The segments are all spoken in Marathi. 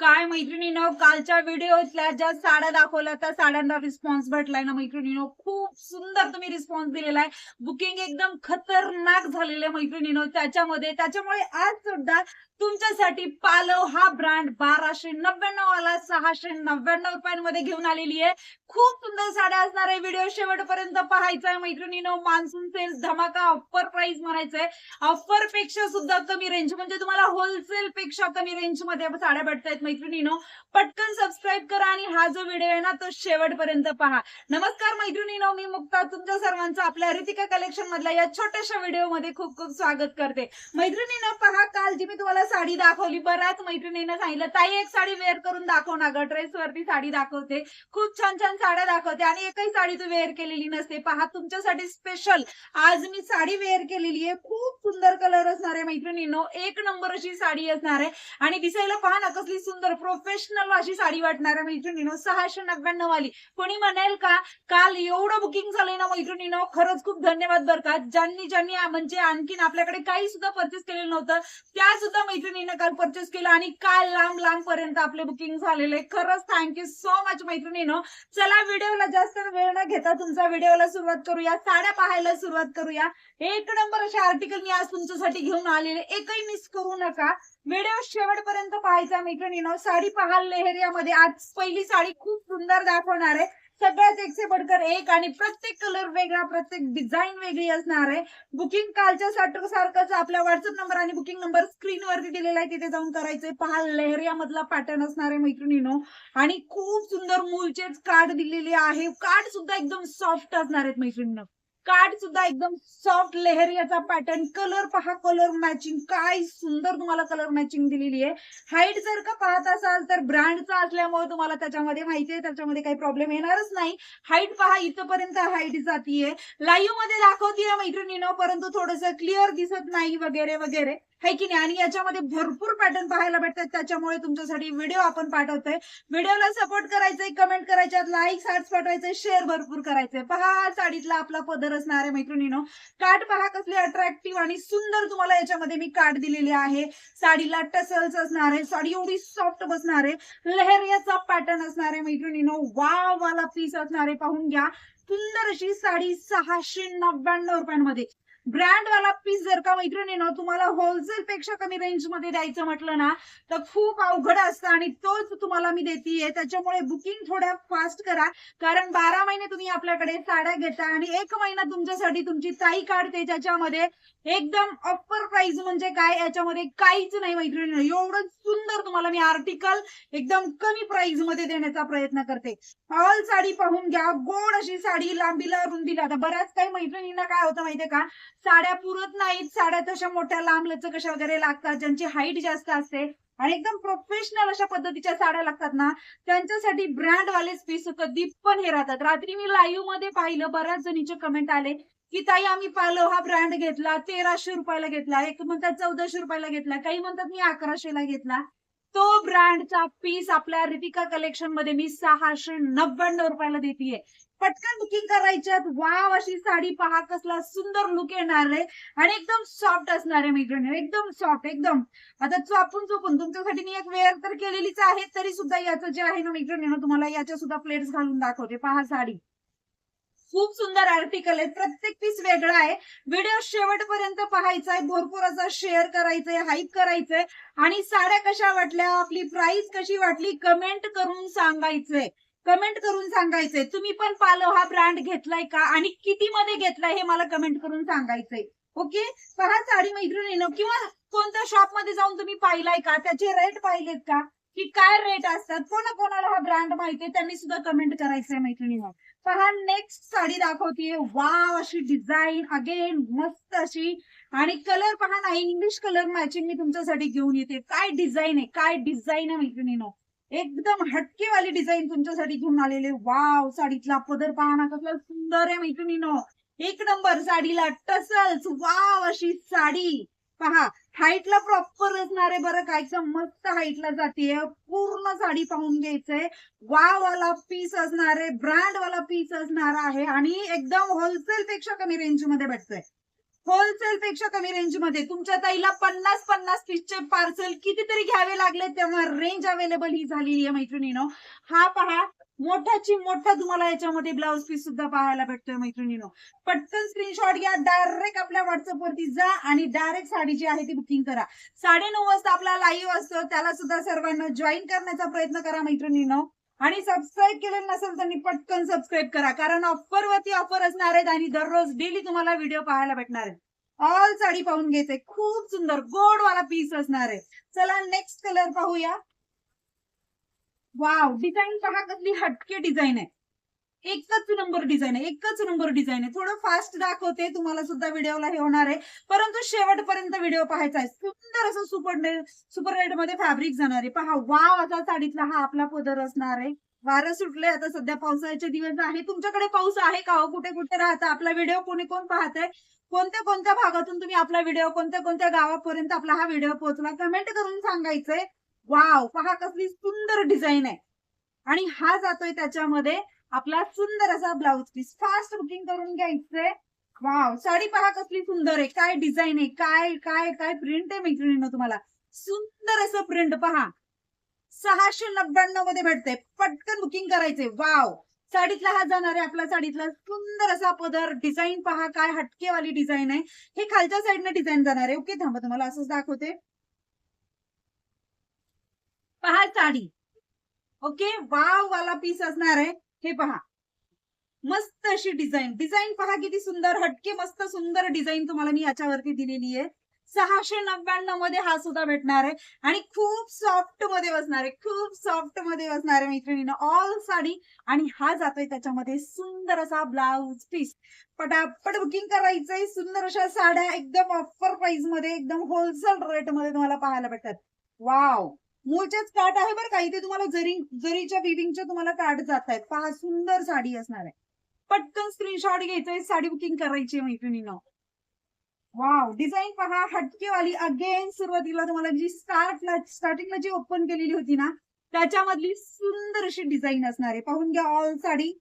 काय मैत्रिणीनो, कालच्या व्हिडिओतल्या ज्या साड्या दाखवल्या त्या साड्यांना रिस्पॉन्स भेटलाय ना मैत्रिणीनो. खूप सुंदर तुम्ही रिस्पॉन्स दिलेला आहे. बुकिंग एकदम खतरनाक झालेले मैत्रिणीनो त्याच्यामुळे आज सुद्धा तुमच्यासाठी पालव हा ब्रँड 1299 वाला 699 रुपयांमध्ये घेऊन आलेली आहे. खूप सुंदर साड्या असणार आहे. व्हिडिओ शेवटपर्यंत पाहायचा आहे मैत्रिणीनो. मान्सून सेल धमाका ऑफर प्राइस म्हणायचंय. ऑफर पेक्षा सुद्धा कमी रेंज म्हणजे तुम्हाला होलसेल पेक्षा कमी रेंज मध्ये साड्या भेटतायत मैत्रिणीनो. पटकन सबस्क्राईब करा आणि हा जो व्हिडिओ आहे ना तो शेवटपर्यंत पहा. नमस्कार मैत्रिणीनो, मी मुक्ता तुमच्या सर्वांचं आपल्या रितिका कलेक्शन मधल्या या छोट्याशा व्हिडिओ मध्ये खूप खूप स्वागत करते. मैत्रिणीनो पहा, काल जी मी तुम्हाला साडी दाखवली, बऱ्याच मैत्रिणींना सांगितलं ताई एक साडी वेअर करून दाखव ना ग, ड्रेस वरती साडी दाखवते, खूप छान छान साड्या दाखवते आणि एकही साडी तू वेअर केलेली नसते. पहा तुमच्यासाठी स्पेशल आज मी साडी वेअर केलेली आहे. खूप सुंदर कलर असणार आहे मैत्रिणींनो, एक नंबर अशी साडी असणार आहे आणि दिसायला पहा ना कसली सुंदर प्रोफेशनल अशी साडी वाटणार आहे मैत्रिणींनो. 699 वाली. कोणी म्हणेल का काल एवढं बुकिंग झालंय ना मैत्रिणींनो, खरंच खूप धन्यवाद बरं का. ज्यांनी म्हणजे आणखीन आपल्याकडे काही सुद्धा परचेस केलेलं नव्हतं त्या सुद्धा मैत्रिणींना काल परचेस केलं आणि काल लांब लांब पर्यंत आपले बुकिंग झालेले. खरंच थँक्यू सो मच मैत्रिणींनो. चला व्हिडिओला जास्त वेळ न घेता तुमचा व्हिडिओला सुरुवात करूया, साड्या पाहायला सुरुवात करूया. एक नंबर असे आर्टिकल मी आज तुमच्यासाठी घेऊन आलेले, एकही मिस करू नका. व्हिडिओ शेवटपर्यंत पाहायचा मैत्रिणींनो. साडी पहाल लेहरियामध्ये आज पहिली साडी खूप सुंदर दाखवणार आहे. सगळ्यात एक से बढ़कर एक आणि प्रत्येक कलर वेगळा, प्रत्येक डिझाईन वेगळी असणार आहे. बुकिंग कालच्या सारखंच आपल्या व्हॉट्सअप नंबर आणि बुकिंग नंबर स्क्रीनवरती दिलेला आहे, तिथे जाऊन करायचंय. पहा लेहरिया मधला पॅटर्न असणार आहे मैत्रिणींनो आणि खूप सुंदर मूलचेच कार्ड दिलेले आहे. कार्ड सुद्धा एकदम सॉफ्ट असणार आहेत मैत्रिणींनो. कार्ड सुद्धा एकदम सॉफ्ट लेहरियाचा पॅटर्न. कलर पहा, कलर मॅचिंग काय सुंदर तुम्हाला कलर मॅचिंग दिलेली आहे. हाईट जर का पाहत असाल तर ब्रँडचा असल्यामुळे तुम्हाला त्याच्यामध्ये माहिती आहे, त्याच्यामध्ये काही प्रॉब्लेम येणारच नाही. हाईट पहा, इथपर्यंत हाईट जातीये. लाईव्ह मध्ये दाखवतीये मैत्रिणींनो, परंतु थोडस क्लिअर दिसत नाही वगैरे वगैरे, है की नाही. आणि याच्यामध्ये भरपूर पॅटर्न पाहायला भेटतात, त्याच्यामुळे तुमच्यासाठी व्हिडिओ आपण पाठवतोय. व्हिडिओला सपोर्ट करायचंय, कमेंट करायच्यात, लाईक हार्ट्स पाठवायचे, शेअर भरपूर करायचंय. पहा साडीतला आपला पदर असणार आहे मैत्रिणींनो. काठ पहा कसले अट्रॅक्टिव्ह आणि सुंदर तुम्हाला याच्यामध्ये मी काठ दिलेले आहे. साडीला टसल्स असणार आहे. साडी एवढी सॉफ्ट बसणार आहे. लेहरियाचा पॅटर्न असणार आहे मैत्रिणींनो. वाव वाला पीस असणार आहे, पाहून घ्या. सुंदर अशी साडी 699 रुपयांमध्ये. ब्रँड वाला पीस जर का मैत्रिणींनो तुम्हाला होलसेल पेक्षा कमी रेंज मध्ये द्यायचं म्हटलं ना तर खूप अवघड असतं आणि तोच तुम्हाला मी देतीये. त्याच्यामुळे बुकिंग थोड्या फास्ट करा, कारण 12 महिने तुम्ही आपल्याकडे साड्या घेता आणि 1 महिना तुमच्यासाठी तुमची ताई काढते, ज्याच्यामध्ये एकदम ऑफर प्राइस म्हणजे काय, याच्यामध्ये काहीच नाही मैत्रिणींनो. एवढं सुंदर तुम्हाला मी आर्टिकल एकदम कमी प्राइस मध्ये देण्याचा प्रयत्न करते. ऑल साडी पाहून घ्या. गोड अशी साडी, लांबीला रुंदीला. आता बऱ्याच काही मैत्रिणींना काय होतं माहितीये का, साड्या पुरत नाहीत, साड्या तशा मोठ्या लांब लचक कशा वगैरे लागतात, ज्यांची हाईट जास्त असते आणि एकदम प्रोफेशनल अशा पद्धतीच्या साड्या लागतात ना, त्यांच्यासाठी ब्रँड वालेच पीस कधी पण हे राहतात. रात्री मी लाईव्ह मध्ये पाहिलं, बऱ्याच जणीचे कमेंट आले की ताई आम्ही पालो हा ब्रँड घेतला, 1300 रुपयाला घेतला, एक म्हणतात 1400 रुपयाला घेतला, काही म्हणतात मी 1100 ला घेतला. तो ब्रँडचा पीस आपल्या रितिका कलेक्शन मध्ये मी 699 रुपयाला देतीये. पटकन बुकिंग करायच्यात. वाव अशी साडी पहा, कसला सुंदर लुक येणार आहे आणि एकदम सॉफ्ट असणार आहे मैत्रिणी, एकदम सॉफ्ट एकदम. आता चोपून तुमच्यासाठी मी एक वेअर तर केलेलीच आहे, तरी सुद्धा याचं जे आहे ना मैत्रिणी, तुम्हाला याच्या सुद्धा प्लेट्स घालून दाखवते. पहा साडी खूप सुंदर आर्टिकल आहे, प्रत्येक पीस वेगळा आहे. व्हिडिओ शेवटपर्यंत पाहायचा आहे, भरपूर असा शेअर करायचंय, हाईप करायचंय आणि साड्या कशा वाटल्या, आपली प्राइस कशी वाटली, कमेंट करून सांगायचंय. कमेंट करून सांगायचंय तुम्ही पण पालो हा ब्रँड घेतलाय का आणि किती मध्ये घेतलाय हे मला कमेंट करून सांगायचंय. ओके. पहा साडी मैत्रिणींनो, किंवा कोणत्या शॉप मध्ये जाऊन तुम्ही पाहिलाय का, त्याचे रेट पाहिलेत का, की काय रेट असतात, कोणाला हा ब्रँड माहितीये त्यांनी सुद्धा कमेंट करायचंय मैत्रिणींनो. पहा नेक्स्ट साडी दाखवतीये. वाव अशी डिझाईन, अगेन मस्त अशी आणि कलर पहा ना, इंग्लिश कलर मॅचिंग मी तुमच्यासाठी घेऊन येते. काय डिझाईन आहे, काय डिझाईन आहे मैत्रिणींनो, एकदम हटकेवाली डिझाईन तुमच्यासाठी घेऊन आलेले. वाव साडीतला पदर पहा ना कसला सुंदर आहे मैत्रिणींनो, एक नंबर. साडीला टसल्स, वाव अशी साडी पहा. हाईटला प्रॉपर असणार आहे बरं का, एकदम मस्त हाईटला जातीये. पूर्ण साडी पाहून घ्यायचंय. वाव वाला पीस असणार आहे, ब्रँड वाला पीस असणार आहे आणि एकदम होलसेल पेक्षा कमी रेंज मध्ये भेटतोय. होलसेल पेक्षा कमी रेंज मध्ये तुमच्या ताईला 50-50 पीसचे पार्सल कितीतरी घ्यावे लागले तेव्हा रेंज अवेलेबल ही झालेली आहे मैत्रिणीनो. हा पहा मोठाची मोठा तुम्हाला याच्यामध्ये ब्लाउज पीस सुद्धा पाहायला भेटतोय मैत्रिणीनो. पटकन स्क्रीनशॉट घ्या, डायरेक्ट आपल्या व्हॉट्सअप वरती जा आणि डायरेक्ट साडी जी आहे ती बुकिंग करा. 9:30 वाजता आपला लाईव्ह असतो, त्याला सुद्धा सर्वांना जॉईन करण्याचा प्रयत्न करा मैत्रिणीनो. आणि सबस्क्राईब केलेलं नसेल तर पटकन सबस्क्राईब करा, कारण ऑफर वरती ऑफर असणार आहेत आणि दररोज डेली तुम्हाला व्हिडिओ पाहायला भेटणार आहेत. ऑल साडी पाहून घ्यायचंय, खूप सुंदर गोड वाला पीस असणार आहे. चला नेक्स्ट कलर पाहूया. वाव, डिझाईन पहा कसली हटके डिझाईन आहे. एकच नंबर डिझाईन आहे, एकच नंबर डिझाईन आहे. थोडं फास्ट दाखवते, तुम्हाला सुद्धा व्हिडिओला हे होणार आहे, परंतु शेवटपर्यंत व्हिडिओ पाहायचा आहे. सुंदर असं सुपर रेड मध्ये फॅब्रिक जाणार आहे. पहा वाव, असा साडीतला हा आपला पदर असणार आहे. वारं सुटले, आता सध्या पावसाळ्याचे दिवस आहे. तुमच्याकडे पाऊस आहे का हो? कुठे कुठे राहता? आपला व्हिडिओ कोणी कोण पाहतंय? कोणत्या कोणत्या भागातून तुम्ही आपला व्हिडिओ, कोणत्या कोणत्या गावापर्यंत आपला हा व्हिडिओ पोहोचला, कमेंट करून सांगायचंय. वाव, पहा कसली सुंदर डिझाईन आहे. आणि हा जातोय त्याच्यामध्ये आपला सुंदर असा ब्लाउज पीस. फास्ट बुकिंग करून घ्यायचंय. वाव, साडी पहा कसली सुंदर आहे, काय डिझाईन आहे, काय काय काय प्रिंट आहे मैत्रिणींनो. तुम्हाला सुंदर असं प्रिंट पहा 699 मध्ये भेटते. पटकन बुकिंग करायचे. वाव, साडीतला हा जाणार आहे आपला साडीतला सुंदर असा पदर. डिझाईन पहा काय हटकेवाली डिझाईन आहे. हे खालच्या साईडने डिझाईन जाणार आहे. ओके, थांबा तुम्हाला असंच दाखवते. पहा साडी. ओके, वाव वाला पीस असणार आहे. हे पहा मस्त अशी डिझाईन. डिझाईन पहा किती सुंदर, हटके मस्त सुंदर डिझाईन तुम्हाला मी याच्यावरती दिलेली आहे. 699 मध्ये हा सुद्धा भेटणार आहे आणि खूप सॉफ्ट मध्ये बसणार आहे, खूप सॉफ्ट मध्ये बसणार आहे मैत्रिणीनं. ऑल साडी आणि हा जातोय त्याच्यामध्ये सुंदर असा ब्लाउज पीस. पटापट बुकिंग करायचंय. सुंदर अशा साड्या एकदम ऑफर प्राइस मध्ये, एकदम होलसेल रेट मध्ये तुम्हाला पाहायला भेटतात. वाव, मूळचेच काट आहे बरं का, इथे तुम्हाला जरीच्या विविंगच्या तुम्हाला काट जात आहेत. पहा सुंदर साडी असणार आहे. पटकन स्क्रीनशॉट घ्यायचंय, साडी बुकिंग करायची मैत्रिणीनं. वाव, डिझाईन पहा हटकेवाली. अगेन सुरुवातीला तुम्हाला जी स्टार्टिंगला जी ओपन केलेली होती ना, त्याच्यामधली सुंदर अशी डिझाईन असणार आहे. पाहून घ्या ऑल साडी.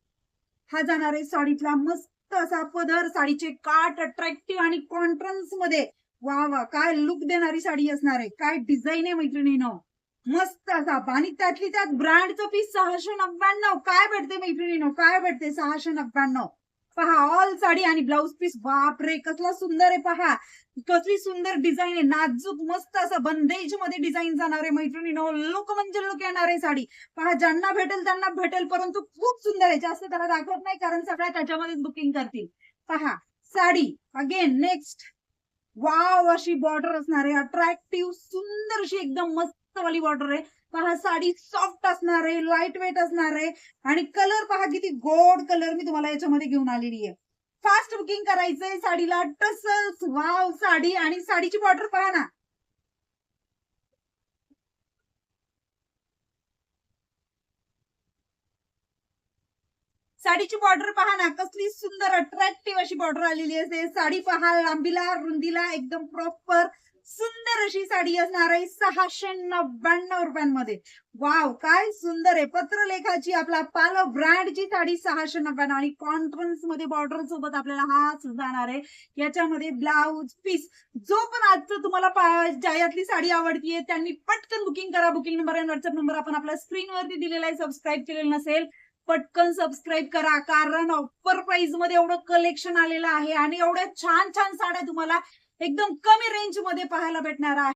हा जाणार आहे साडीतला मस्त असा पदर, साडीचे काट अट्रॅक्टिव्ह आणि कॉन्ट्रास्ट मध्ये. वा वा, काय लुक देणारी साडी असणार आहे, काय डिझाईन आहे मैत्रिणीनं. मस्त असा. आणि त्यातली त्यात ब्रँडचं पीस 699. काय भेटते मैत्रिणीनो, काय भेटते 699. पहा ऑल साडी आणि ब्लाउज पीस. बापरे, कसला सुंदर आहे. पहा कसली सुंदर डिझाईन आहे, नाजूक मस्त असं बंदेज मध्ये डिझाईन जाणार आहे मैत्रिणीनो. लुक म्हणजे लुक येणार आहे साडी. पहा ज्यांना भेटेल त्यांना भेटेल, परंतु खूप सुंदर आहे. जास्त त्याला दाखवत नाही कारण सगळ्या त्याच्यामध्येच बुकिंग करतील. पहा साडी. Again next. वाव, अशी बॉर्डर असणार आहे अट्रॅक्टिव्ह सुंदर अशी एकदम मस्त वाली बॉर्डर आहे. पहा साडी सॉफ्ट असणार आहे, लाईट वेट असणार आहे आणि कलर पहा किती गोड कलर मी तुम्हाला याच्यामध्ये घेऊन आलेली आहे. फास्ट बुकिंग करायचंय साडीला. टसल्स. वाव, साडी आणि साडीची बॉर्डर पहा ना. साडीची बॉर्डर पहा ना, कसली सुंदर अट्रॅक्टिव्ह अशी बॉर्डर आलेली असते. साडी पहा लांबीला रुंदीला एकदम प्रॉपर सुंदर अशी साडी असणार आहे 699 रुपयांमध्ये. वाव, काय सुंदर आहे. पत्रलेखाची आपला पालो ब्रँडची साडी 699 आणि कॉन्ट्रास्ट मध्ये बॉर्डर सोबत आपल्याला हा जाणार आहे. याच्यामध्ये ब्लाउज पीस. जो पण आजचं तुम्हाला यातली साडी आवडतीये त्यांनी पटकन बुकिंग करा. बुकिंग नंबर आणि व्हॉट्सअप नंबर आपण आपल्या स्क्रीनवरती दिलेला आहे. सबस्क्राईब केलेलं नसेल पटकन सबस्क्राईब करा, कारण ऑफर प्राइस मध्ये एवढं कलेक्शन आलेलं आहे आणि एवढ्या छान छान साड्या तुम्हाला एकदम कमी रेंज मध्ये पाहायला भेटणार आहे.